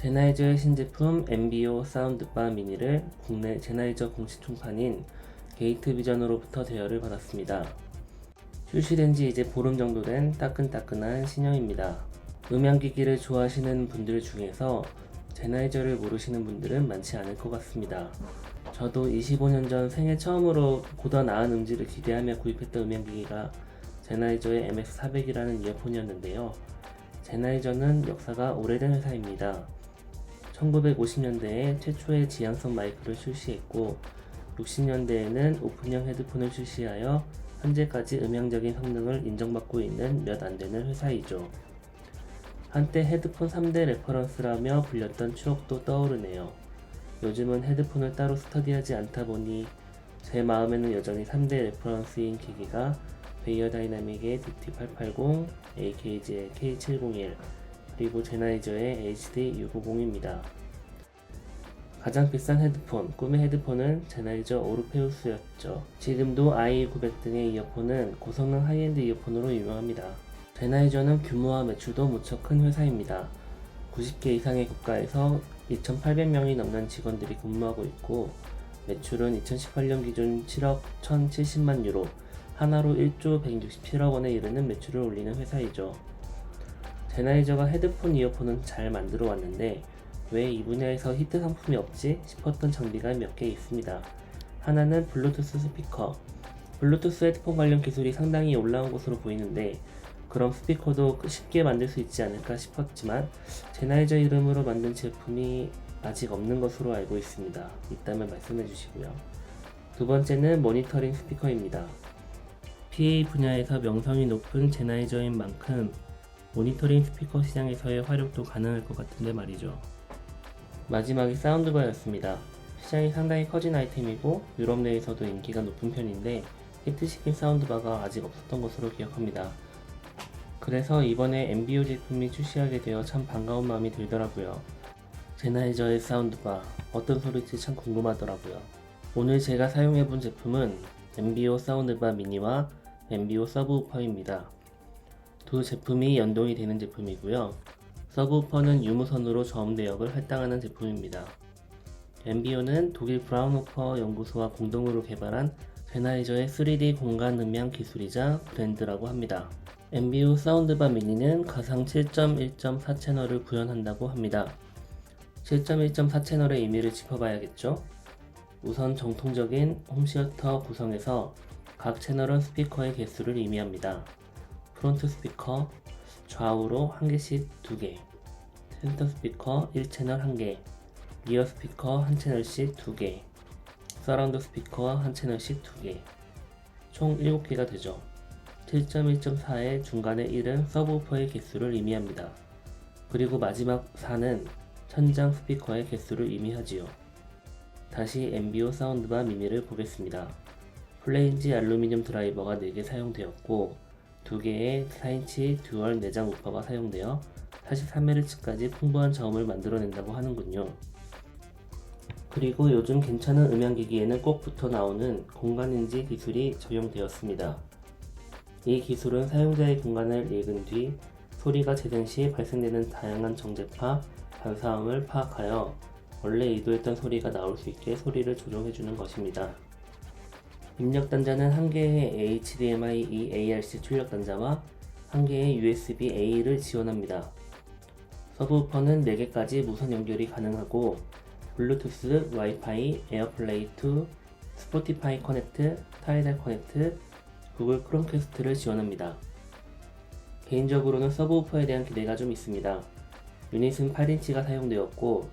제나이저의 신제품 MBO 사운드바 미니를 국내 제나이저 공식 총판인 게이트 비전으로부터 대여를 받았습니다. 출시된 지 이제 보름 정도 된 따끈따끈한 신형입니다. 음향기기를 좋아하시는 분들 중에서 제나이저를 모르시는 분들은 많지 않을 것 같습니다. 저도 25년 전 생애 처음으로 보다 나은 음질을 기대하며 구입했던 음향기기가 제나이저의 MX400이라는 이어폰이었는데요. 제나이저는 역사가 오래된 회사입니다. 1950년대에 최초의 지향성 마이크를 출시했고 60년대에는 오픈형 헤드폰을 출시하여 현재까지 음향적인 성능을 인정받고 있는 몇 안되는 회사이죠. 한때 헤드폰 3대 레퍼런스라며 불렸던 추억도 떠오르네요. 요즘은 헤드폰을 따로 스터디하지 않다 보니 제 마음에는 여전히 3대 레퍼런스인 기기가 베이어 다이나믹의 DT880, AKG의 K701, 그리고 제나이저의 HD650입니다. 가장 비싼 헤드폰, 꿈의 헤드폰은 제나이저 오르페우스였죠. 지금도 i900 등의 이어폰은 고성능 하이엔드 이어폰으로 유명합니다. 제나이저는 규모와 매출도 무척 큰 회사입니다. 90개 이상의 국가에서 2,800명이 넘는 직원들이 근무하고 있고 매출은 2018년 기준 7억 1,070만 유로, 하나로 1조 167억 원에 이르는 매출을 올리는 회사이죠. 제나이저가 헤드폰 이어폰은 잘 만들어 왔는데 왜 이 분야에서 히트 상품이 없지 싶었던 장비가 몇 개 있습니다. 하나는 블루투스 스피커. 블루투스 헤드폰 관련 기술이 상당히 올라온 것으로 보이는데 그럼 스피커도 쉽게 만들 수 있지 않을까 싶었지만 제나이저 이름으로 만든 제품이 아직 없는 것으로 알고 있습니다. 있다면 말씀해 주시고요. 두 번째는 모니터링 스피커입니다. PA 분야에서 명성이 높은 제나이저인 만큼 모니터링 스피커 시장에서의 활용도 가능할 것 같은데 말이죠. 마지막이 사운드바였습니다. 시장이 상당히 커진 아이템이고 유럽 내에서도 인기가 높은 편인데 히트시킨 사운드바가 아직 없었던 것으로 기억합니다. 그래서 이번에 MBO 제품이 출시하게 되어 참 반가운 마음이 들더라고요. 제나이저의 사운드바 어떤 소리일지 참 궁금하더라고요. 오늘 제가 사용해본 제품은 MBO 사운드바 미니와 MBO 서브우퍼입니다. 두 제품이 연동이 되는 제품이고요. 서브우퍼는 유무선으로 저음 대역을 할당하는 제품입니다. MBO는 독일 브라운호퍼 연구소와 공동으로 개발한 제나이저의 3D 공간 음향 기술이자 브랜드라고 합니다. MBO 사운드바 미니는 가상 7.1.4 채널을 구현한다고 합니다. 7.1.4 채널의 의미를 짚어봐야겠죠? 우선 정통적인 홈시어터 구성에서 각 채널은 스피커의 개수를 의미합니다. 프론트 스피커, 좌우로 한 개씩 2개, 센터 스피커 1채널 1개, 리어 스피커 한 채널씩 2개, 서라운드 스피커 한 채널씩 2개, 총 7개가 되죠. 7.1.4의 중간에 1은 서브우퍼의 개수를 의미합니다. 그리고 마지막 4는 천장 스피커의 개수를 의미하지요. 다시 MBO 사운드바 미니를 보겠습니다. 플레인지 알루미늄 드라이버가 4개 사용되었고 2개의 4인치 듀얼 내장 우퍼가 사용되어 43Hz까지 풍부한 저음을 만들어낸다고 하는군요. 그리고 요즘 괜찮은 음향기기에는 꼭 붙어 나오는 공간인지 기술이 적용되었습니다. 이 기술은 사용자의 공간을 읽은 뒤 소리가 재생 시 발생되는 다양한 정제파, 반사음을 파악하여 원래 의도했던 소리가 나올 수 있게 소리를 조정해주는 것입니다. 입력 단자는 한 개의 HDMI 2 ARC 출력 단자와 한 개의 USB-A를 지원합니다. 서브우퍼는 4개까지 무선 연결이 가능하고 블루투스, 와이파이, 에어플레이 2, 스포티파이 커넥트, 타이달 커넥트, 구글 크롬캐스트를 지원합니다. 개인적으로는 서브우퍼에 대한 기대가 좀 있습니다. 유닛은 8인치가 사용되었고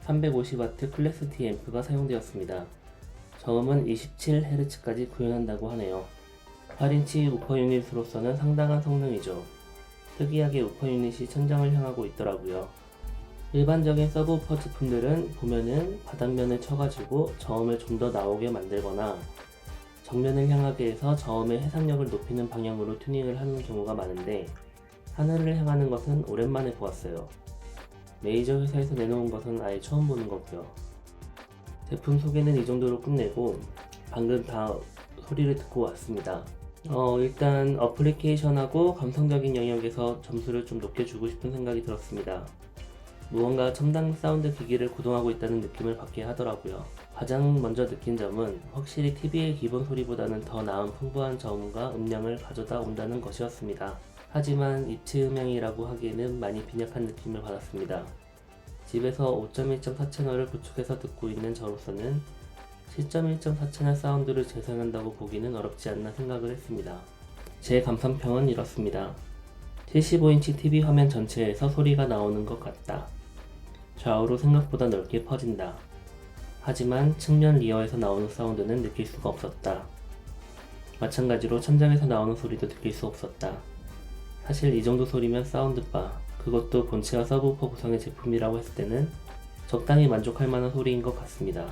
350W 클래스 D 앰프가 사용되었습니다. 저음은 27Hz까지 구현한다고 하네요. 8인치 우퍼 유닛으로서는 상당한 성능이죠. 특이하게 우퍼 유닛이 천장을 향하고 있더라고요. 일반적인 서브우퍼 제품들은 보면은 바닥면을 쳐가지고 저음을 좀 더 나오게 만들거나 정면을 향하게 해서 저음의 해상력을 높이는 방향으로 튜닝을 하는 경우가 많은데 하늘을 향하는 것은 오랜만에 보았어요. 메이저 회사에서 내놓은 것은 아예 처음 보는 거고요. 제품 소개는 이 정도로 끝내고 방금 다 소리를 듣고 왔습니다. 일단 어플리케이션하고 감성적인 영역에서 점수를 좀 높게 주고 싶은 생각이 들었습니다. 무언가 첨단 사운드 기기를 구동하고 있다는 느낌을 받게 하더라고요. 가장 먼저 느낀 점은 확실히 TV의 기본 소리보다는 더 나은 풍부한 저음과 음량을 가져다 온다는 것이었습니다. 하지만 입체 음향이라고 하기에는 많이 빈약한 느낌을 받았습니다. 집에서 5.1.4 채널을 구축해서 듣고 있는 저로서는 7.1.4 채널 사운드를 재생한다고 보기는 어렵지 않나 생각을 했습니다. 제 감상평은 이렇습니다. 75인치 TV 화면 전체에서 소리가 나오는 것 같다. 좌우로 생각보다 넓게 퍼진다. 하지만 측면 리어에서 나오는 사운드는 느낄 수가 없었다. 마찬가지로 천장에서 나오는 소리도 느낄 수 없었다. 사실 이 정도 소리면 사운드바, 그것도 본체와 서브우퍼 구성의 제품이라고 했을 때는 적당히 만족할 만한 소리인 것 같습니다.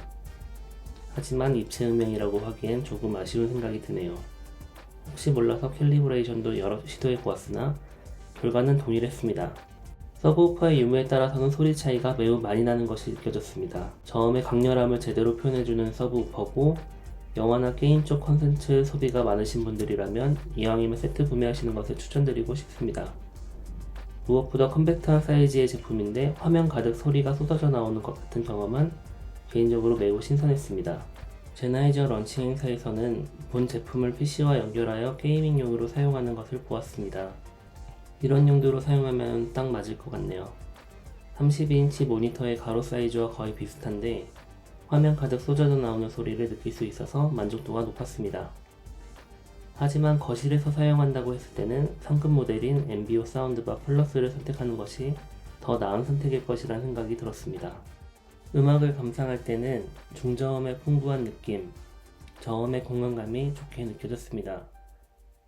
하지만 입체 음향이라고 하기엔 조금 아쉬운 생각이 드네요. 혹시 몰라서 캘리브레이션도 여러 시도해 보았으나 결과는 동일했습니다. 서브우퍼의 유무에 따라서는 소리 차이가 매우 많이 나는 것이 느껴졌습니다. 저음의 강렬함을 제대로 표현해주는 서브우퍼고 영화나 게임 쪽 콘텐츠 소비가 많으신 분들이라면 이왕이면 세트 구매하시는 것을 추천드리고 싶습니다. 무엇보다 컴팩트한 사이즈의 제품인데 화면 가득 소리가 쏟아져 나오는 것 같은 경험은 개인적으로 매우 신선했습니다. 제나이저 런칭 행사에서는 본 제품을 PC와 연결하여 게이밍용으로 사용하는 것을 보았습니다. 이런 용도로 사용하면 딱 맞을 것 같네요. 32인치 모니터의 가로 사이즈와 거의 비슷한데 화면 가득 쏟아져 나오는 소리를 느낄 수 있어서 만족도가 높았습니다. 하지만 거실에서 사용한다고 했을 때는 상급 모델인 엠비오 사운드바 플러스를 선택하는 것이 더 나은 선택일 것이라는 생각이 들었습니다. 음악을 감상할 때는 중저음의 풍부한 느낌, 저음의 공간감이 좋게 느껴졌습니다.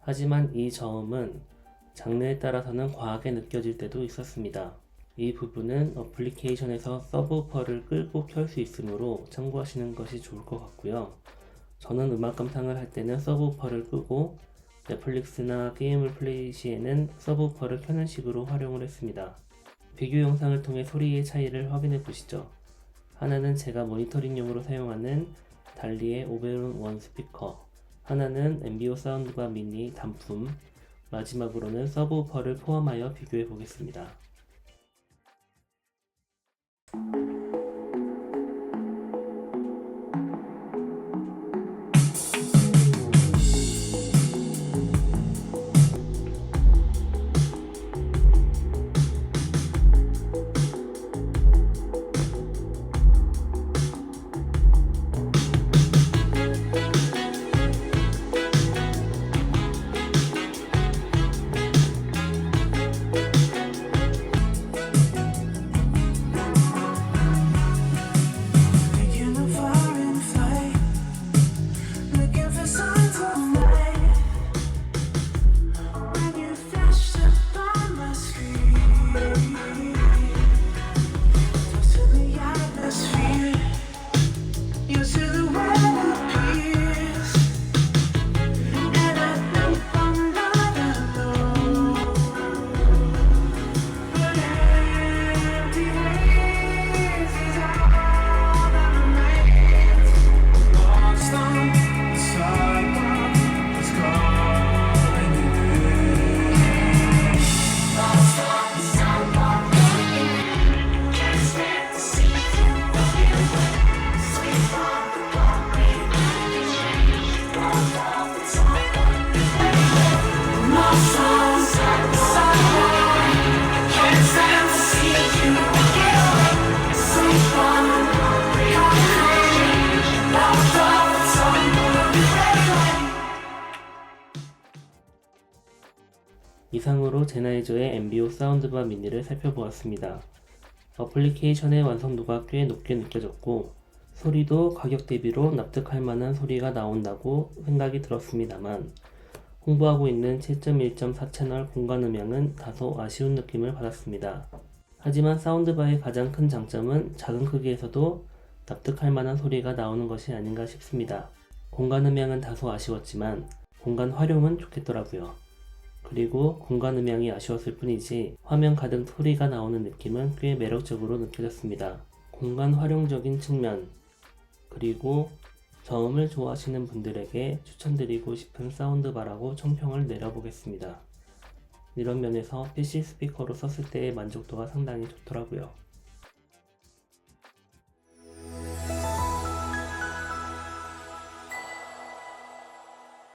하지만 이 저음은 장르에 따라서는 과하게 느껴질 때도 있었습니다. 이 부분은 어플리케이션에서 서브우퍼를 끌고 켤 수 있으므로 참고하시는 것이 좋을 것 같고요. 저는 음악 감상을 할 때는 서브우퍼를 끄고 넷플릭스나 게임을 플레이 시에는 서브우퍼를 켜는 식으로 활용을 했습니다. 비교 영상을 통해 소리의 차이를 확인해 보시죠. 하나는 제가 모니터링용으로 사용하는 달리의 오베론 원 스피커, 하나는 엠비오 사운드바 미니 단품, 마지막으로는 서브우퍼를 포함하여 비교해 보겠습니다. 이상으로 제나이저의 엠비오 사운드바 미니를 살펴보았습니다. 어플리케이션의 완성도가 꽤 높게 느껴졌고 소리도 가격 대비로 납득할 만한 소리가 나온다고 생각이 들었습니다만 홍보하고 있는 7.1.4 채널 공간 음향은 다소 아쉬운 느낌을 받았습니다. 하지만 사운드바의 가장 큰 장점은 작은 크기에서도 납득할 만한 소리가 나오는 것이 아닌가 싶습니다. 공간 음향은 다소 아쉬웠지만 공간 활용은 좋겠더라고요. 그리고 공간 음향이 아쉬웠을 뿐이지 화면 가득 소리가 나오는 느낌은 꽤 매력적으로 느껴졌습니다. 공간 활용적인 측면, 그리고 저음을 좋아하시는 분들에게 추천드리고 싶은 사운드바라고 총평을 내려보겠습니다. 이런 면에서 PC 스피커로 썼을 때의 만족도가 상당히 좋더라고요.